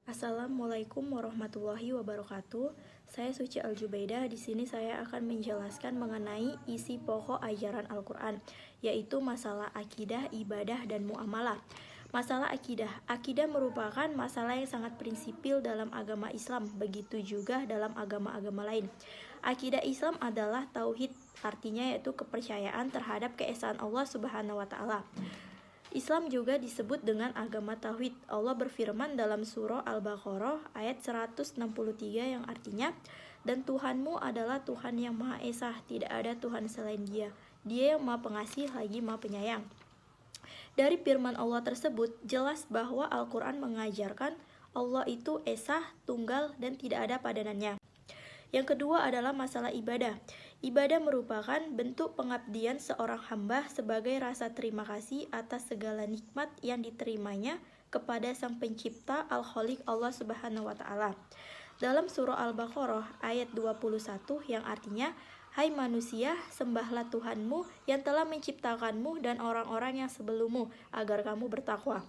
Assalamualaikum warahmatullahi wabarakatuh. Saya Suci Aljubaidah. Di sini saya akan menjelaskan mengenai isi pokok ajaran Al-Quran, yaitu masalah akidah, ibadah, dan muamalah. Masalah akidah. Akidah merupakan masalah yang sangat prinsipil dalam agama Islam, begitu juga dalam agama-agama lain. Akidah Islam adalah tauhid, artinya yaitu kepercayaan terhadap keesaan Allah Subhanahu wa taala. Islam juga disebut dengan agama tauhid. Allah berfirman dalam surah Al-Baqarah ayat 163 yang artinya, "Dan Tuhanmu adalah Tuhan yang Maha Esa, tidak ada Tuhan selain Dia. Dia yang Maha Pengasih lagi Maha Penyayang." Dari firman Allah tersebut, jelas bahwa Al-Quran mengajarkan Allah itu esa, tunggal, dan tidak ada padanannya. Yang kedua adalah masalah ibadah. Ibadah merupakan bentuk pengabdian seorang hamba sebagai rasa terima kasih atas segala nikmat yang diterimanya kepada Sang Pencipta Al-Khaliq Allah Subhanahu wa taala. Dalam surah Al-Baqarah ayat 21 yang artinya, "Hai manusia, sembahlah Tuhanmu yang telah menciptakanmu dan orang-orang yang sebelummu agar kamu bertakwa."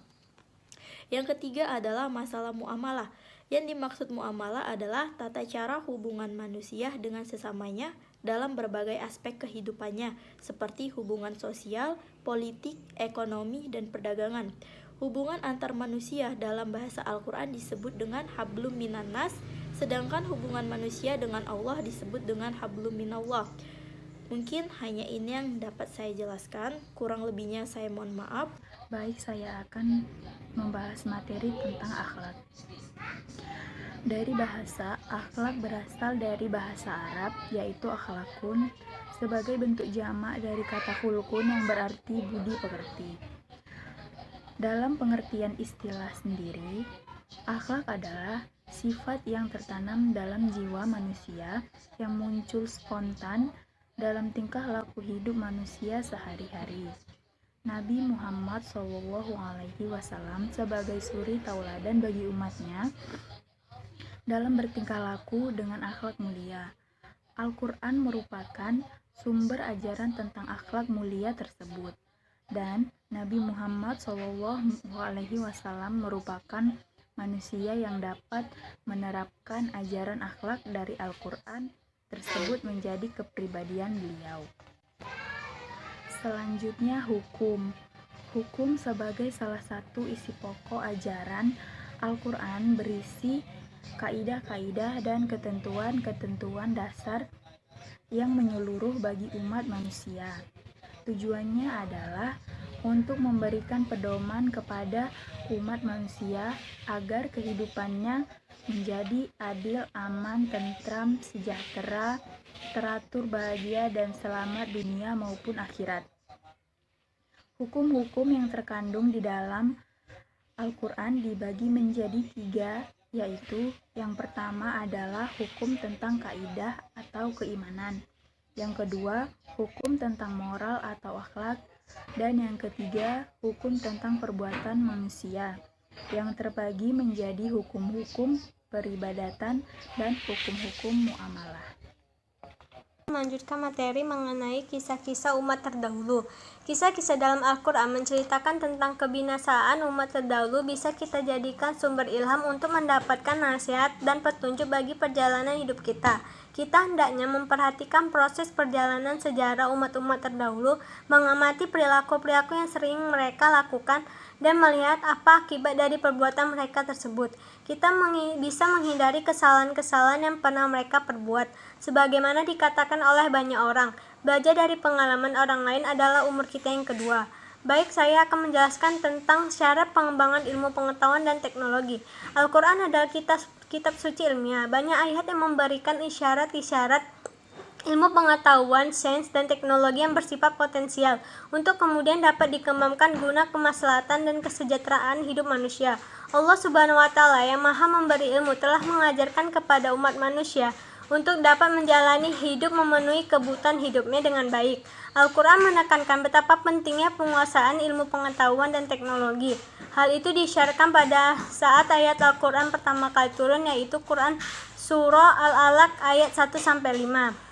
Yang ketiga adalah masalah muamalah. Yang dimaksud muamalah adalah tata cara hubungan manusia dengan sesamanya dalam berbagai aspek kehidupannya, seperti hubungan sosial, politik, ekonomi, dan perdagangan. Hubungan antar manusia dalam bahasa Al-Quran disebut dengan hablum minan nas, sedangkan hubungan manusia dengan Allah disebut dengan hablum minallah. Mungkin hanya ini yang dapat saya jelaskan, kurang lebihnya saya mohon maaf. Baik, saya akan membahas materi tentang akhlak. Dari bahasa, akhlak berasal dari bahasa Arab, yaitu akhlakun, sebagai bentuk jamak dari kata khulqun yang berarti budi pekerti. Dalam pengertian istilah sendiri, akhlak adalah sifat yang tertanam dalam jiwa manusia yang muncul spontan dalam tingkah laku hidup manusia sehari-hari. Nabi Muhammad SAW sebagai suri tauladan bagi umatnya dalam bertingkah laku dengan akhlak mulia. Al-Quran merupakan sumber ajaran tentang akhlak mulia tersebut, dan Nabi Muhammad SAW merupakan manusia yang dapat menerapkan ajaran akhlak dari Al-Quran tersebut menjadi kepribadian beliau. Selanjutnya, hukum. Hukum sebagai salah satu isi pokok ajaran Al-Quran berisi kaidah-kaidah dan ketentuan-ketentuan dasar yang menyeluruh bagi umat manusia. Tujuannya adalah untuk memberikan pedoman kepada umat manusia agar kehidupannya menjadi adil, aman, tentram, sejahtera, teratur, bahagia, dan selamat dunia maupun akhirat. Hukum-hukum yang terkandung di dalam Al-Quran dibagi menjadi 3, yaitu yang pertama adalah hukum tentang kaidah atau keimanan, yang kedua hukum tentang moral atau akhlak, dan yang ketiga hukum tentang perbuatan manusia, yang terbagi menjadi hukum-hukum peribadatan dan hukum-hukum muamalah. Melanjutkan materi mengenai kisah-kisah umat terdahulu. Kisah-kisah dalam Al-Quran menceritakan tentang kebinasaan umat terdahulu bisa kita jadikan sumber ilham untuk mendapatkan nasihat dan petunjuk bagi perjalanan hidup kita. Kita hendaknya memperhatikan proses perjalanan sejarah umat-umat terdahulu, mengamati perilaku-perilaku yang sering mereka lakukan, dan melihat apa akibat dari perbuatan mereka tersebut. Kita bisa menghindari kesalahan-kesalahan yang pernah mereka perbuat. Sebagaimana dikatakan oleh banyak orang, belajar dari pengalaman orang lain adalah umur kita yang kedua. Baik, saya akan menjelaskan tentang syarat pengembangan ilmu pengetahuan dan teknologi. Al-Quran adalah kitab suci ilmiah. Banyak ayat yang memberikan isyarat-isyarat ilmu pengetahuan, sains, dan teknologi yang bersifat potensial untuk kemudian dapat dikembangkan guna kemaslahatan dan kesejahteraan hidup manusia. Allah Subhanahu wa taala yang Maha memberi ilmu telah mengajarkan kepada umat manusia untuk dapat menjalani hidup memenuhi kebutuhan hidupnya dengan baik. Al-Quran menekankan betapa pentingnya penguasaan ilmu pengetahuan dan teknologi. Hal itu disyaratkan pada saat ayat Al-Quran pertama kali turun, yaitu Quran Surah Al-Alaq ayat 1-5.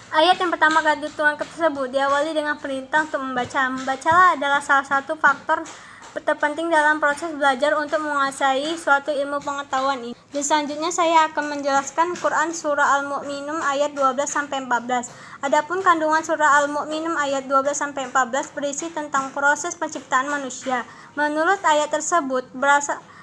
Ayat yang pertama kali diturunkan tersebut diawali dengan perintah untuk membaca. Membacalah adalah salah satu faktor terpenting dalam proses belajar untuk menguasai suatu ilmu pengetahuan ini. Dan selanjutnya saya akan menjelaskan Quran surah Al-Mu'minun ayat 12-14. Adapun kandungan surah Al-Mu'minun ayat 12-14 berisi tentang proses penciptaan manusia. Menurut ayat tersebut,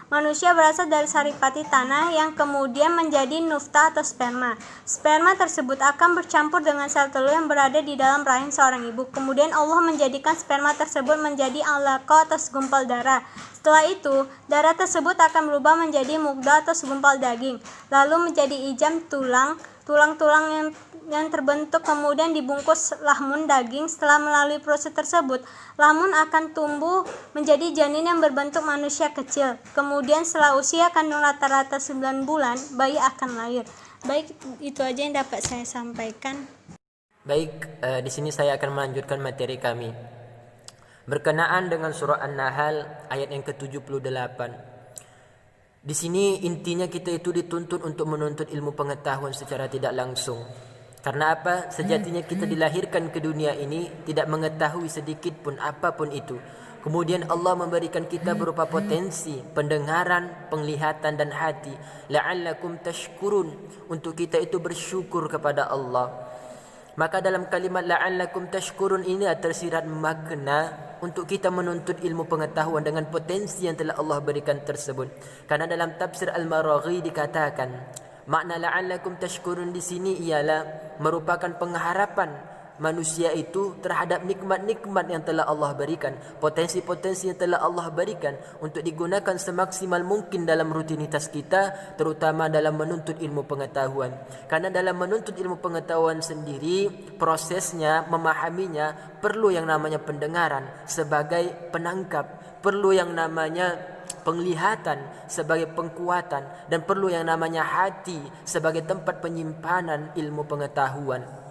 manusia berasal dari saripati tanah yang kemudian menjadi nutfah atau sperma. Sperma tersebut akan bercampur dengan sel telur yang berada di dalam rahim seorang ibu. Kemudian Allah menjadikan sperma tersebut menjadi alaqah atau segumpal darah. Setelah itu, darah tersebut akan berubah menjadi mudghah atau segumpal daging, lalu menjadi ijam tulang-tulang yang terbentuk kemudian dibungkus lahmun daging. Setelah melalui proses tersebut, lahmun akan tumbuh menjadi janin yang berbentuk manusia kecil. Kemudian setelah usia kandung rata-rata 9 bulan, bayi akan lahir. Baik, itu aja yang dapat saya sampaikan. Baik, di sini saya akan melanjutkan materi kami. Berkenaan dengan surah An-Nahl ayat yang ke-78. Di sini intinya kita itu dituntut untuk menuntut ilmu pengetahuan secara tidak langsung. Karena apa? Sejatinya kita dilahirkan ke dunia ini tidak mengetahui sedikit pun apapun itu. Kemudian Allah memberikan kita berupa potensi, pendengaran, penglihatan dan hati. La'allakum tashkurun, untuk kita itu bersyukur kepada Allah. Maka dalam kalimat la'allakum tashkurun ini tersirat makna untuk kita menuntut ilmu pengetahuan dengan potensi yang telah Allah berikan tersebut. Karena dalam tafsir Al-Maraghi dikatakan, makna la'allakum tashkurun di sini ialah merupakan pengharapan manusia itu terhadap nikmat-nikmat yang telah Allah berikan, potensi-potensi yang telah Allah berikan untuk digunakan semaksimal mungkin dalam rutinitas kita, terutama dalam menuntut ilmu pengetahuan. Karena dalam menuntut ilmu pengetahuan sendiri, prosesnya, memahaminya, perlu yang namanya pendengaran sebagai penangkap, perlu yang namanya penglihatan sebagai pengkuatan, dan perlu yang namanya hati sebagai tempat penyimpanan ilmu pengetahuan.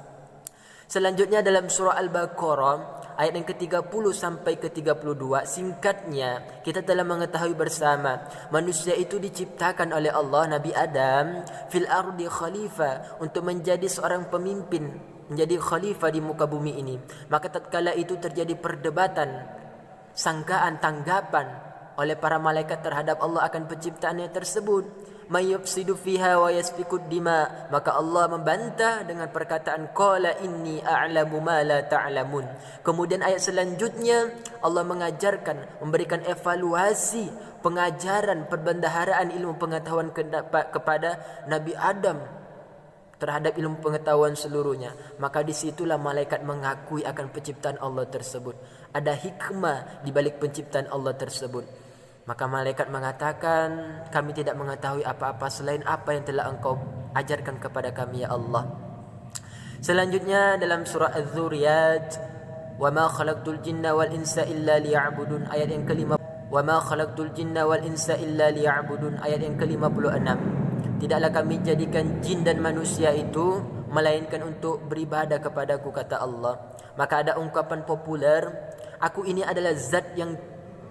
Selanjutnya dalam surah Al-Baqarah ayat yang ke-30 sampai ke-32, singkatnya kita telah mengetahui bersama manusia itu diciptakan oleh Allah, Nabi Adam, fil ardi khalifah, untuk menjadi seorang pemimpin, menjadi khalifah di muka bumi ini. Maka tatkala itu terjadi perdebatan, sangkaan, tanggapan oleh para malaikat terhadap Allah akan penciptaannya tersebut. Mayyufsidu fiha wa yasfikud dima, maka Allah membantah dengan perkataan qala inni a'lamu ma la ta'lamun. Kemudian ayat selanjutnya Allah mengajarkan, memberikan evaluasi, pengajaran, perbendaharaan ilmu pengetahuan kepada Nabi Adam terhadap ilmu pengetahuan seluruhnya. Maka disitulah malaikat mengakui akan penciptaan Allah tersebut. Ada hikmah di balik penciptaan Allah tersebut. Maka malaikat mengatakan, kami tidak mengetahui apa-apa selain apa yang telah Engkau ajarkan kepada kami ya Allah. Selanjutnya dalam surah Az-Zuriyat, wa ma khalaqtul jinna wal insa illa liya'budun, ayat yang kelima. Wa ma khalaqtul jinna wal insa illa liya'budun, ayat yang ke-56. Tidaklah kami jadikan jin dan manusia itu melainkan untuk beribadah kepadaku, kata Allah. Maka ada ungkapan populer, aku ini adalah zat yang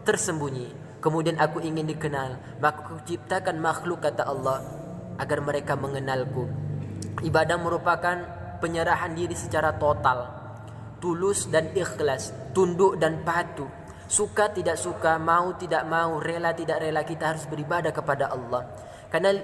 tersembunyi, kemudian aku ingin dikenal, maka aku ciptakan makhluk, kata Allah, agar mereka mengenalku. Ibadah merupakan penyerahan diri secara total, tulus dan ikhlas, tunduk dan patuh, suka tidak suka, mau tidak mau, rela tidak rela, kita harus beribadah kepada Allah. Karena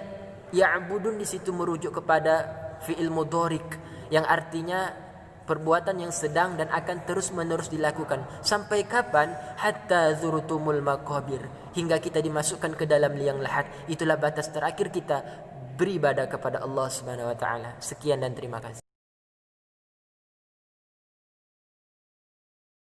ya'budun di situ merujuk kepada fi'il mudhorik yang artinya perbuatan yang sedang dan akan terus menerus dilakukan. Sampai kapan? Hatta zurtumul maqabir, hingga kita dimasukkan ke dalam liang lahat. Itulah batas terakhir kita beribadah kepada Allah Subhanahu wa taala. Sekian dan terima kasih.